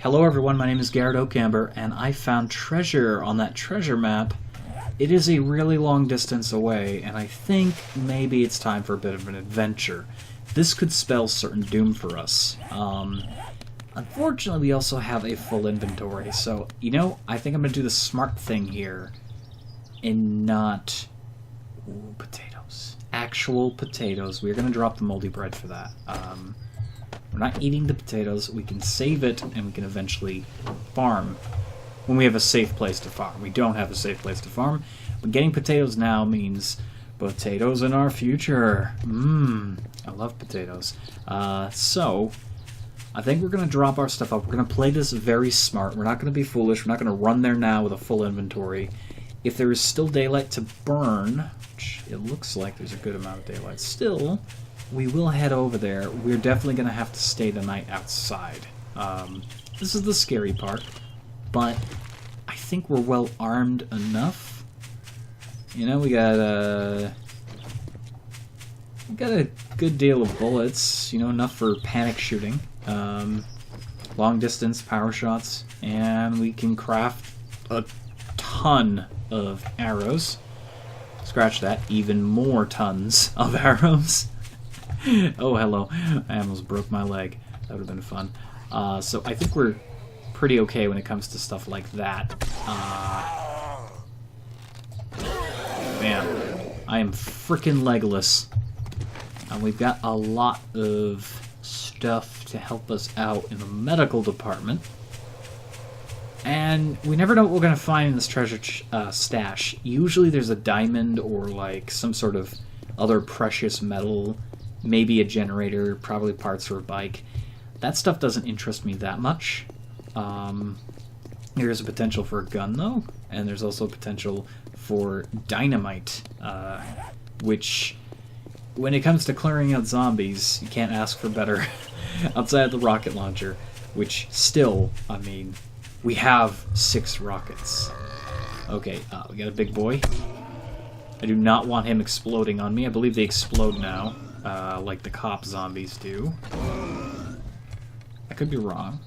Hello everyone, my name is Garrett Oakamber, and I found treasure on that treasure map. It is a really long distance away, and I think maybe it's time for a bit of an adventure. This could spell certain doom for us. Unfortunately, we also have a full inventory, so, you know, I think I'm going to do the smart thing here and not... Ooh, potatoes. Actual potatoes. We're going to drop the moldy bread for that. We're not eating the potatoes. We can save it, and we can eventually farm when we have a safe place to farm. We don't have a safe place to farm, but getting potatoes now means potatoes in our future. I love potatoes. So, I think we're going to drop our stuff up. We're going to play this very smart. We're not going to be foolish. We're not going to run there now with a full inventory. If there is still daylight to burn, which it looks like there's a good amount of daylight still, we will head over there. We're definitely going to have to stay the night outside. This is the scary part, but I think we're well armed enough. You know, we got a good deal of bullets, you know, enough for panic shooting. Long distance power shots, and we can craft a ton of arrows. Scratch that, even more tons of arrows. Oh, hello. I almost broke my leg. That would have been fun. So I think we're pretty okay when it comes to stuff like that. Man, I am frickin' legless. We've got a lot of stuff to help us out in the medical department. And we never know what we're going to find in this treasure stash. Usually there's a diamond or like some sort of other precious metal, maybe a generator, probably parts for a bike. That stuff doesn't interest me that much. There's a potential for a gun though, and there's also potential for dynamite, which, when it comes to clearing out zombies, you can't ask for better outside of the rocket launcher, which still, I mean, we have 6 rockets. Okay, we got a big boy. I do not want him exploding on me. I believe they explode now, like the cop zombies do. I could be wrong.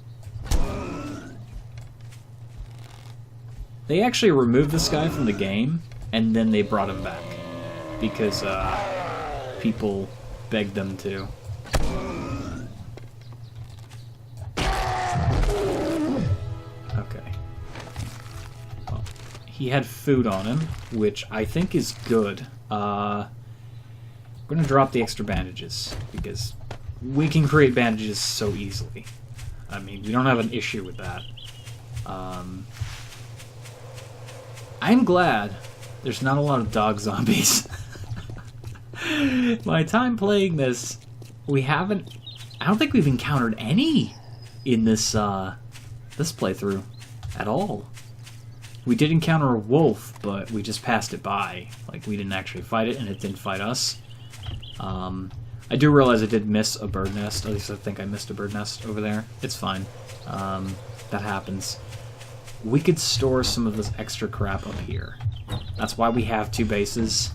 They actually removed this guy from the game, and then they brought him back. Because, people begged them to. Okay. Well, he had food on him, which I think is good. We're gonna drop the extra bandages, because we can create bandages so easily. I mean, we don't have an issue with that. I'm glad there's not a lot of dog zombies. My time playing this, I don't think we've encountered any in this this playthrough at all. We did encounter a wolf, but we just passed it by. Like, we didn't actually fight it, and it didn't fight us. I do realize I did miss a bird nest. At least I think I missed a bird nest over there. It's fine. That happens. We could store some of this extra crap up here. That's why we have 2 bases.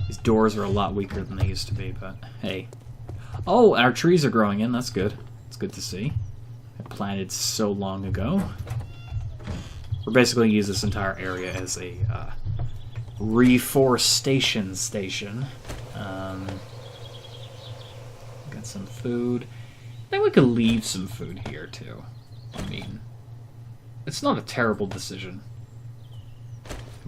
These doors are a lot weaker than they used to be, but hey. Oh, our trees are growing in. That's good. It's good to see. I planted so long ago. We're basically going to use this entire area as a reforestation station. Got some food. I think we could leave some food here, too. I mean, it's not a terrible decision.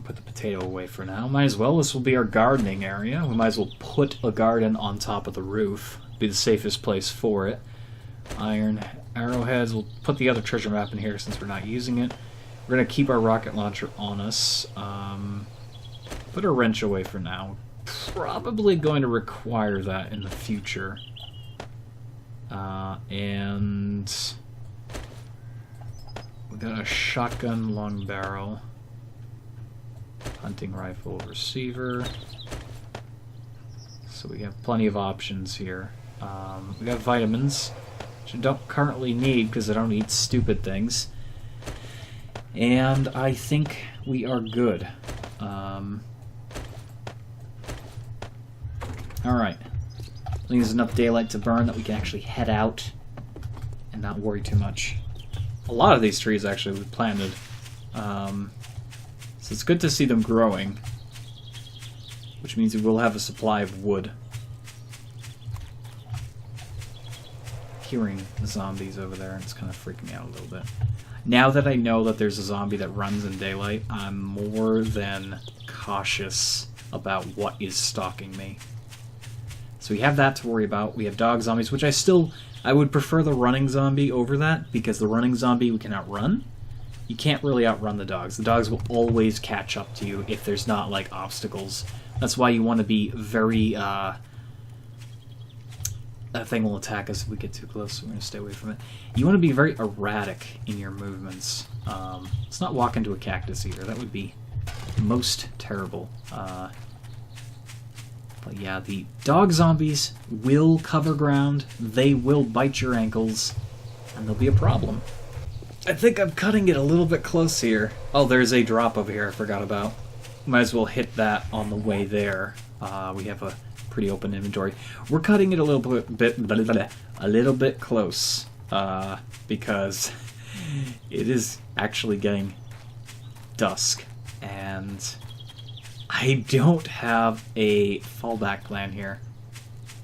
Put the potato away for now. Might as well. This will be our gardening area. We might as well put a garden on top of the roof. Be the safest place for it. Iron arrowheads. We'll put the other treasure map in here since we're not using it. We're going to keep our rocket launcher on us. Put a wrench away for now. Probably going to require that in the future. And we got a shotgun long barrel. Hunting rifle, receiver. So we have plenty of options here. We got vitamins, which I don't currently need because I don't eat stupid things. And I think we are good. Alright. I think there's enough daylight to burn that we can actually head out and not worry too much. A lot of these trees actually we planted. So it's good to see them growing, which means we will have a supply of wood. Hearing the zombies over there, and it's kind of freaking me out a little bit. Now that I know that there's a zombie that runs in daylight, I'm more than cautious about what is stalking me. So we have that to worry about. We have dog zombies, which I would prefer the running zombie over that, because the running zombie we can outrun. You can't really outrun the dogs. The dogs will always catch up to you if there's not, like, obstacles. That's why you want to be very, that thing will attack us if we get too close, so we're going to stay away from it. You want to be very erratic in your movements. Let's not walk into a cactus either. That would be most terrible. But yeah, the dog zombies will cover ground, they will bite your ankles, and they'll be a problem. I think I'm cutting it a little bit close here. Oh, there's a drop over here I forgot about. Might as well hit that on the way there. We have a pretty open inventory. We're cutting it a little bit close, because it is actually getting dusk, and I don't have a fallback plan here.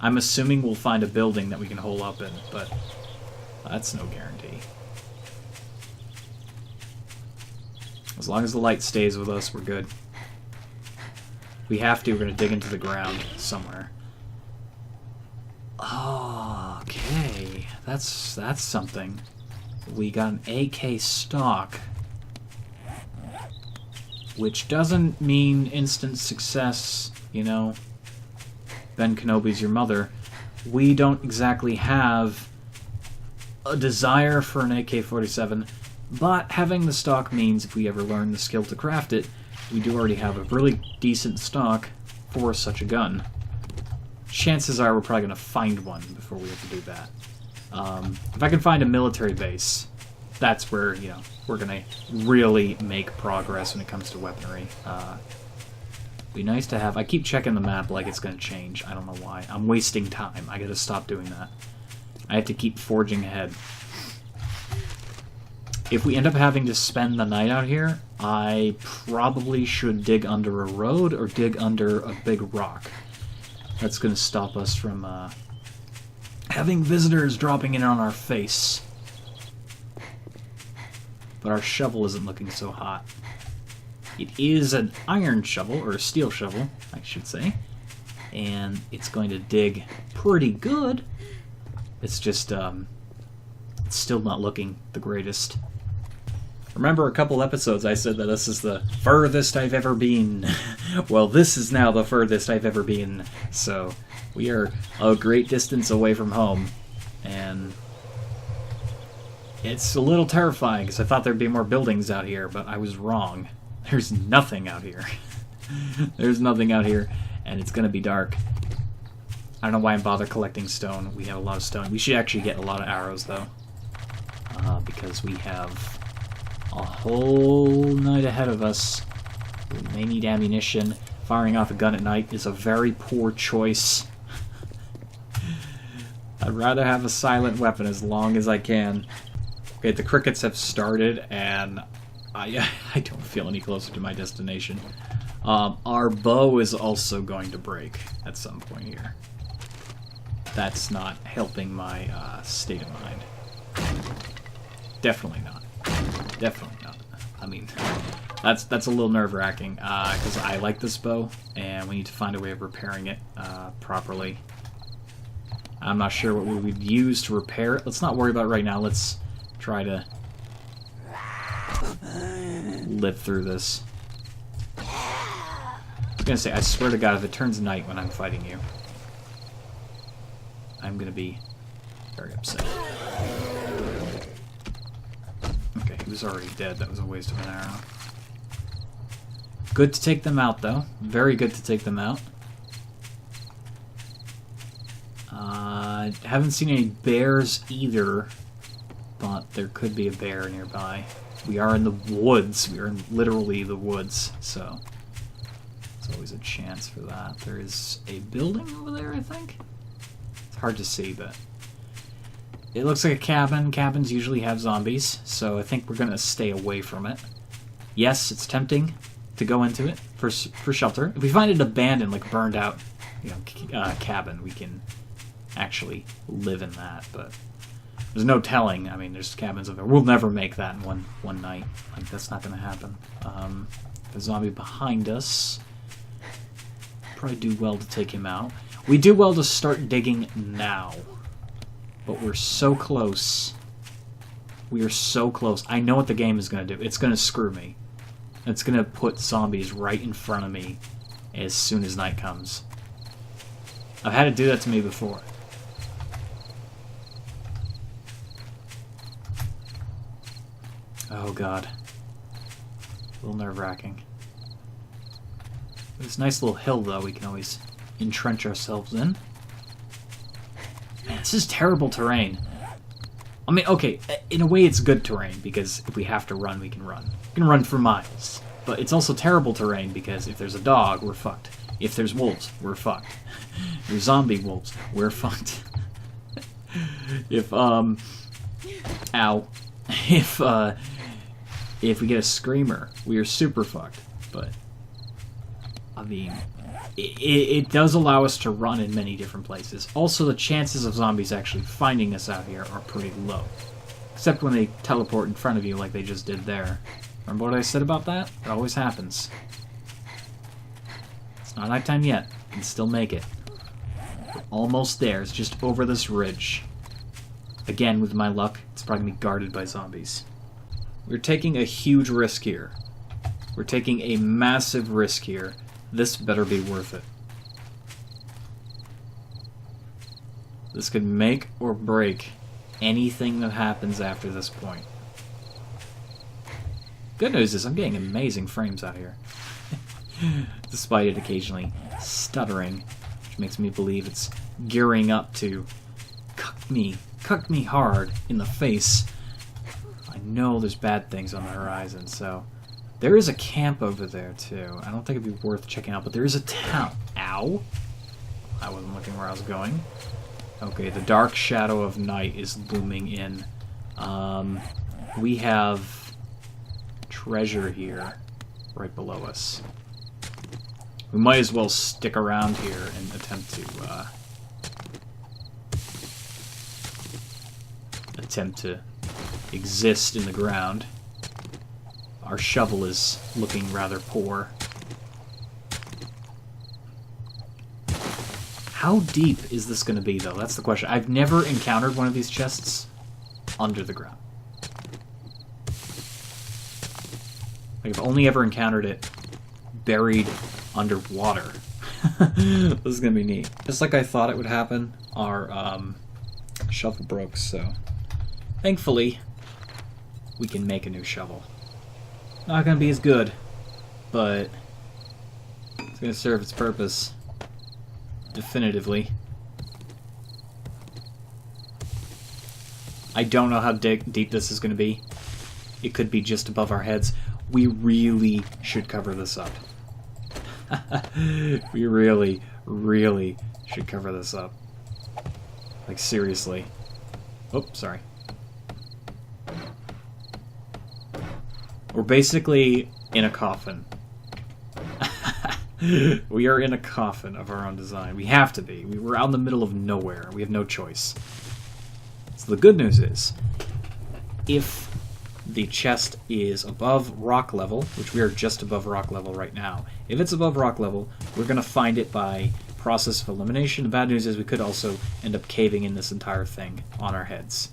I'm assuming we'll find a building that we can hole up in, but that's no guarantee. As long as the light stays with us, we're good. We have to, we're going to dig into the ground somewhere. Oh, okay. That's something. We got an AK stock, which doesn't mean instant success, you know. Ben Kenobi's your mother. We don't exactly have a desire for an AK-47, but having the stock means if we ever learn the skill to craft it, we do already have a really decent stock for such a gun. Chances are we're probably going to find one before we have to do that. If I can find a military base, that's where, you know, we're going to really make progress when it comes to weaponry. Be nice to have... I keep checking the map like it's going to change. I don't know why. I'm wasting time. I got to stop doing that. I have to keep forging ahead. If we end up having to spend the night out here, I probably should dig under a road or dig under a big rock. That's going to stop us from having visitors dropping in on our face. But our shovel isn't looking so hot. It is an iron shovel, or a steel shovel, I should say. And it's going to dig pretty good. It's just, it's still not looking the greatest. Remember a couple episodes I said that this is the furthest I've ever been. Well, this is now the furthest I've ever been. So, we are a great distance away from home. And it's a little terrifying, because I thought there'd be more buildings out here, but I was wrong. There's nothing out here. There's nothing out here, and it's going to be dark. I don't know why I bother collecting stone. We have a lot of stone. We should actually get a lot of arrows, though. Because we have a whole night ahead of us. We may need ammunition. Firing off a gun at night is a very poor choice. I'd rather have a silent weapon as long as I can. Okay, the crickets have started, and I don't feel any closer to my destination. Our bow is also going to break at some point here. That's not helping my state of mind. Definitely not. Definitely not. I mean, that's a little nerve-wracking, because I like this bow, and we need to find a way of repairing it properly. I'm not sure what we would use to repair it. Let's not worry about it right now. Let's try to live through this. I was gonna say, I swear to God, if it turns night when I'm fighting you, I'm gonna be very upset. Okay, he was already dead. That was a waste of an arrow. Good to take them out, though. Very good to take them out. Haven't seen any bears either, but there could be a bear nearby. We are in the woods. We are in literally the woods, so there's always a chance for that. There is a building over there, I think. It's hard to see, but It looks like a cabin. Cabins usually have zombies, so I think we're going to stay away from it. Yes, it's tempting to go into it for shelter. If we find it abandoned, like burned out, cabin, we can actually live in that, but there's no telling. I mean, there's cabins over there. We'll never make that in one night. Like, that's not going to happen. The zombie behind us. Probably do well to take him out. We do well to start digging now. But we're so close. We are so close. I know what the game is going to do. It's going to screw me. It's going to put zombies right in front of me as soon as night comes. I've had it do that to me before. Oh god. A little nerve-wracking. This nice little hill, though, we can always entrench ourselves in. Man, this is terrible terrain. I mean, okay, in a way it's good terrain, because if we have to run, we can run. We can run for miles. But it's also terrible terrain, because if there's a dog, we're fucked. If there's wolves, we're fucked. If there's zombie wolves, we're fucked. Ow. If we get a screamer, we are super fucked. But, I mean, it does allow us to run in many different places. Also, the chances of zombies actually finding us out here are pretty low. Except when they teleport in front of you like they just did there. Remember what I said about that? It always happens. It's not nighttime yet. We can still make it. We're almost there. It's just over this ridge. Again, with my luck, it's probably going to be guarded by zombies. We're taking a huge risk here. We're taking a massive risk here. This better be worth it. This could make or break anything that happens after this point. Good news is I'm getting amazing frames out here. Despite it occasionally stuttering, which makes me believe it's gearing up to cuck me hard in the face. I know there's bad things on the horizon, so... There is a camp over there, too. I don't think it'd be worth checking out, but there is a town. Ow! I wasn't looking where I was going. Okay, the dark shadow of night is looming in. We have treasure here, right below us. We might as well stick around here and attempt to exist in the ground. Our shovel is looking rather poor. How deep is this going to be, though? That's the question. I've never encountered one of these chests under the ground. Like, I've only ever encountered it buried underwater. This is going to be neat. Just like I thought it would happen, our shovel broke, so thankfully we can make a new shovel. Not going to be as good, but it's going to serve its purpose. Definitively. I don't know how deep this is going to be. It could be just above our heads. We really should cover this up. We really, really should cover this up. Like, seriously. Oh, sorry. We're basically in a coffin. We are in a coffin of our own design. We have to be. We're out in the middle of nowhere. We have no choice. So the good news is, if the chest is above rock level, which we are just above rock level right now, if it's above rock level, we're going to find it by process of elimination. The bad news is we could also end up caving in this entire thing on our heads,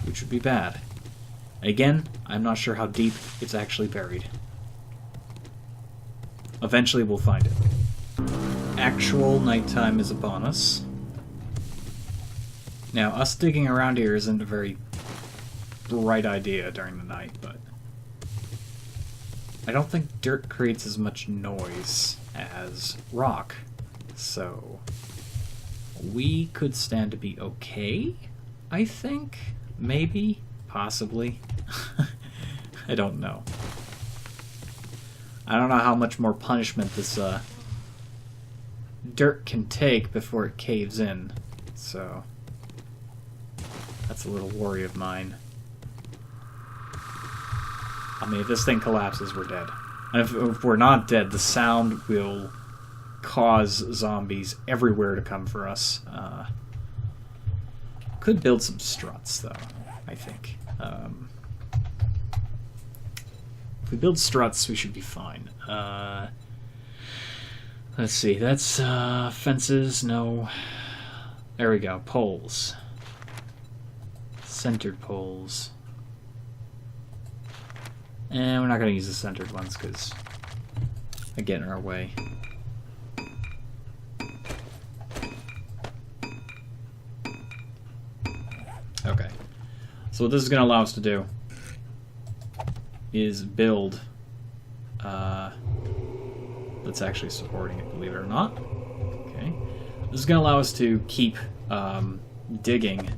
which would be bad. Again, I'm not sure how deep it's actually buried. Eventually we'll find it. Actual nighttime is upon us. Now, us digging around here isn't a very bright idea during the night, but I don't think dirt creates as much noise as rock, so we could stand to be okay, I think? Maybe? Possibly? I don't know. I don't know how much more punishment this dirt can take before it caves in, so That's a little worry of mine. I mean, if this thing collapses, we're dead. And if we're not dead, the sound will cause zombies everywhere to come for us. Could build some struts, though, I think. If we build struts, we should be fine. Let's see, that's fences, no. There we go, poles. Centered poles. And we're not going to use the centered ones because they get in our way. Okay. So what this is going to allow us to do is build... that's actually supporting it, believe it or not. Okay. This is going to allow us to keep digging.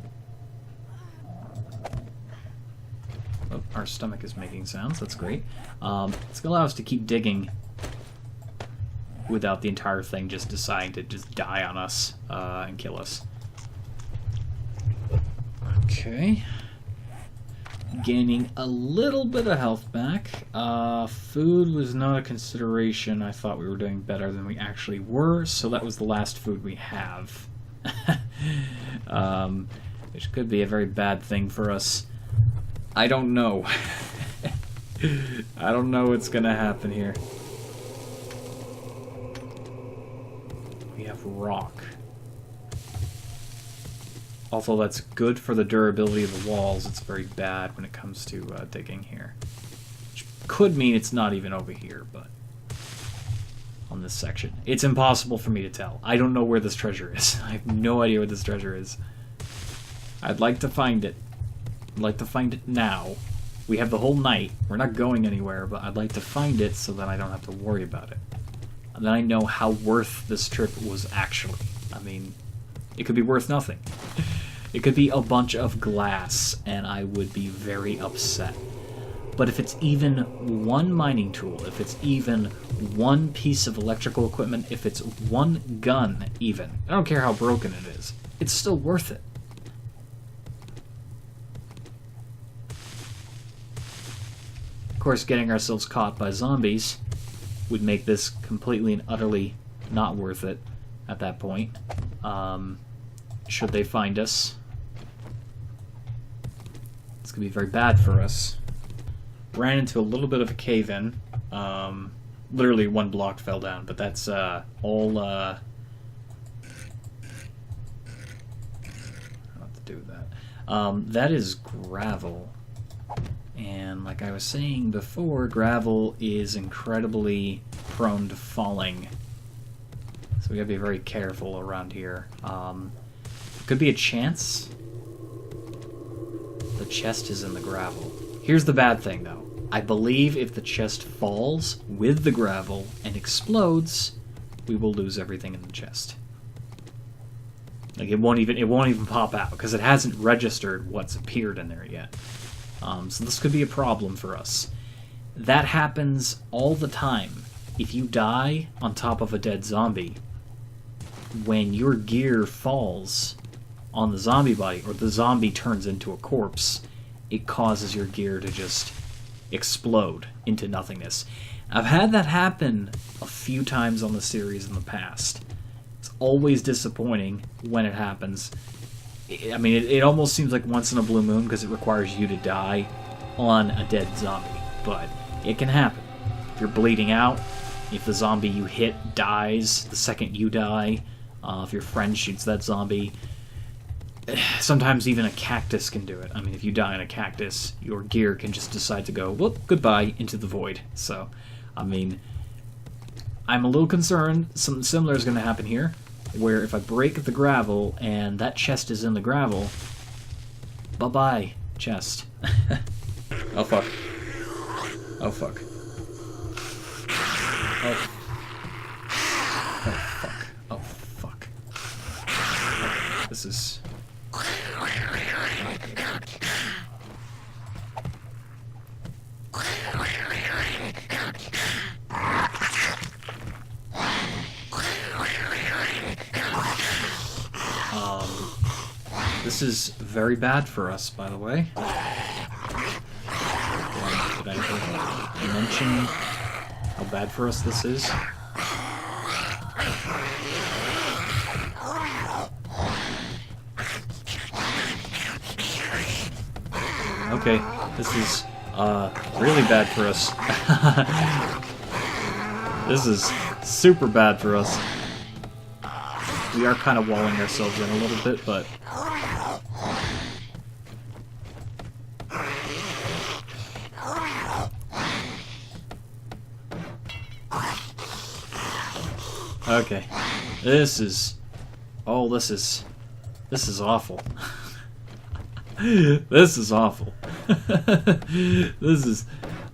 Oh, our stomach is making sounds. That's great. It's going to allow us to keep digging without the entire thing just deciding to just die on us and kill us. Okay. Gaining a little bit of health back. Food was not a consideration. I thought we were doing better than we actually were, so that was the last food we have. Which could be a very bad thing for us. I don't know. I don't know what's gonna happen here. We have rock. Although that's good for the durability of the walls, it's very bad when it comes to digging here. Which could mean it's not even over here, but on this section. It's impossible for me to tell. I don't know where this treasure is. I have no idea where this treasure is. I'd like to find it. I'd like to find it now. We have the whole night. We're not going anywhere, but I'd like to find it so that I don't have to worry about it. And then I know how worth this trip was actually. I mean, it could be worth nothing. It could be a bunch of glass, and I would be very upset. But if it's even one mining tool, if it's even one piece of electrical equipment, if it's one gun even, I don't care how broken it is, it's still worth it. Of course, getting ourselves caught by zombies would make this completely and utterly not worth it at that point. Should they find us. It's going to be very bad for us. Ran into a little bit of a cave-in. Literally one block fell down, but that's all... I don't know what to do with that. That is gravel. And like I was saying before, gravel is incredibly prone to falling. So we gotta be very careful around here. Could be a chance. The chest is in the gravel. Here's the bad thing, though. I believe if the chest falls with the gravel and explodes, we will lose everything in the chest. Like it won't even pop out because it hasn't registered what's appeared in there yet. So this could be a problem for us. That happens all the time. If you die on top of a dead zombie, when your gear falls on the zombie body, or the zombie turns into a corpse, it causes your gear to just explode into nothingness. I've had that happen a few times on the series in the past. It's always disappointing when it happens. I mean, it almost seems like once in a blue moon because it requires you to die on a dead zombie. But it can happen. If you're bleeding out, if the zombie you hit dies the second you die, if your friend shoots that zombie, sometimes even a cactus can do it. I mean, if you die in a cactus, your gear can just decide to go, whoop, goodbye, into the void. So, I mean, I'm a little concerned something similar is going to happen here, where if I break the gravel and that chest is in the gravel, bye-bye, chest. Oh, fuck. Oh, fuck. Oh. Oh, fuck. Oh, fuck. Okay, this is... This is very bad for us, by the way. Did I ever mention how bad for us this is? Okay, this is really bad for us. This is super bad for us. We are kind of walling ourselves in a little bit, but... Okay. This is... Oh, this is awful. This is awful. This is...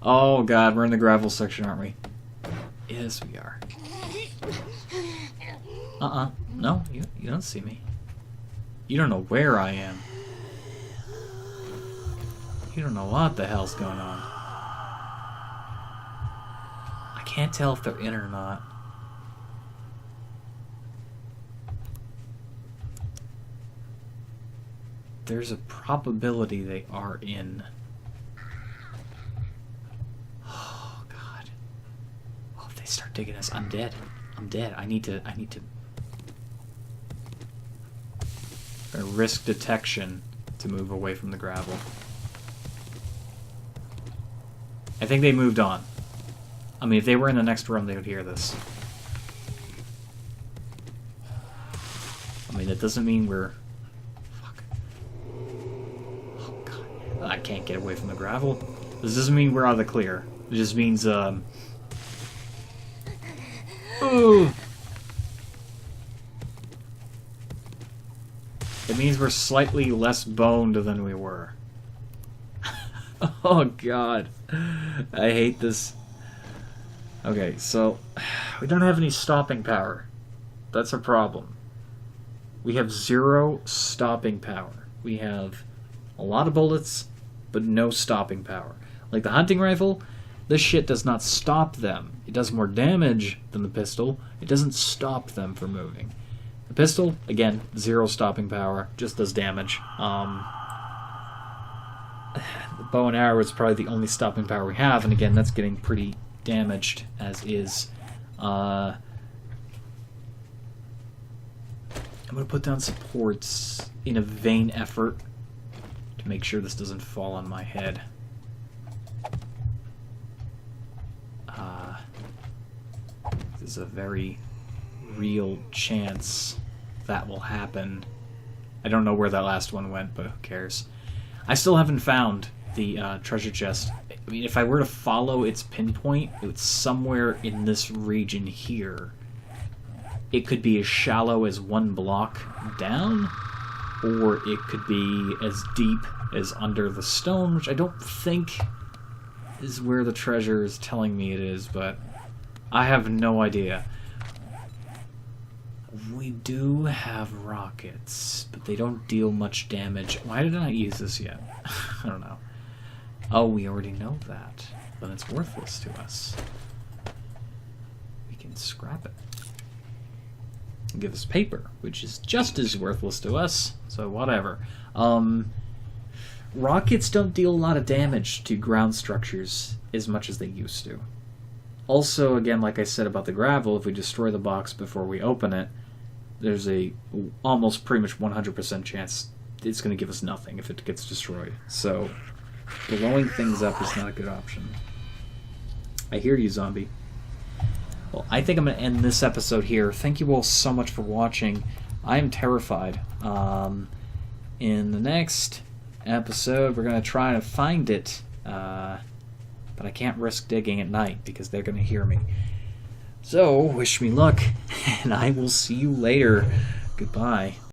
Oh god, we're in the gravel section, aren't we? Yes, we are. No, you don't see me. You don't know where I am. You don't know what the hell's going on. I can't tell if they're in or not. There's a probability they are in. Oh god. Oh, if they start digging us, I'm dead. I'm dead. I need to risk detection to move away from the gravel. I think they moved on. I mean, if they were in the next room, they would hear this. I mean, that doesn't mean we're... Fuck. Oh, God. I can't get away from the gravel. This doesn't mean we're out of the clear. It just means, Ooh! It means we're slightly less boned than we were. Oh, God. I hate this. Okay, so... We don't have any stopping power. That's a problem. We have 0 stopping power. We have a lot of bullets, but no stopping power. Like the hunting rifle, this shit does not stop them. It does more damage than the pistol. It doesn't stop them from moving. The pistol, again, 0 stopping power, just does damage. The bow and arrow is probably the only stopping power we have, and again, that's getting pretty damaged as is. I'm going to put down supports in a vain effort to make sure this doesn't fall on my head. There's a very real chance that will happen. I don't know where that last one went, but who cares? I still haven't found the treasure chest. I mean, if I were to follow its pinpoint, it's somewhere in this region here. It could be as shallow as 1 block down, or it could be as deep as under the stone, which I don't think is where the treasure is telling me it is, but I have no idea. We do have rockets, but they don't deal much damage. Why did I not use this yet? I don't know. Oh, we already know that. Then it's worthless to us. We can scrap it. And give us paper, which is just as worthless to us, so whatever. Rockets don't deal a lot of damage to ground structures as much as they used to. Also, again, like I said about the gravel, if we destroy the box before we open it, there's a almost pretty much 100% chance it's going to give us nothing if it gets destroyed. So, blowing things up is not a good option. I hear you, zombie. Well, I think I'm going to end this episode here. Thank you all so much for watching. I am terrified. In the next episode, we're going to try to find it, but I can't risk digging at night because they're going to hear me. So, wish me luck, and I will see you later. Goodbye.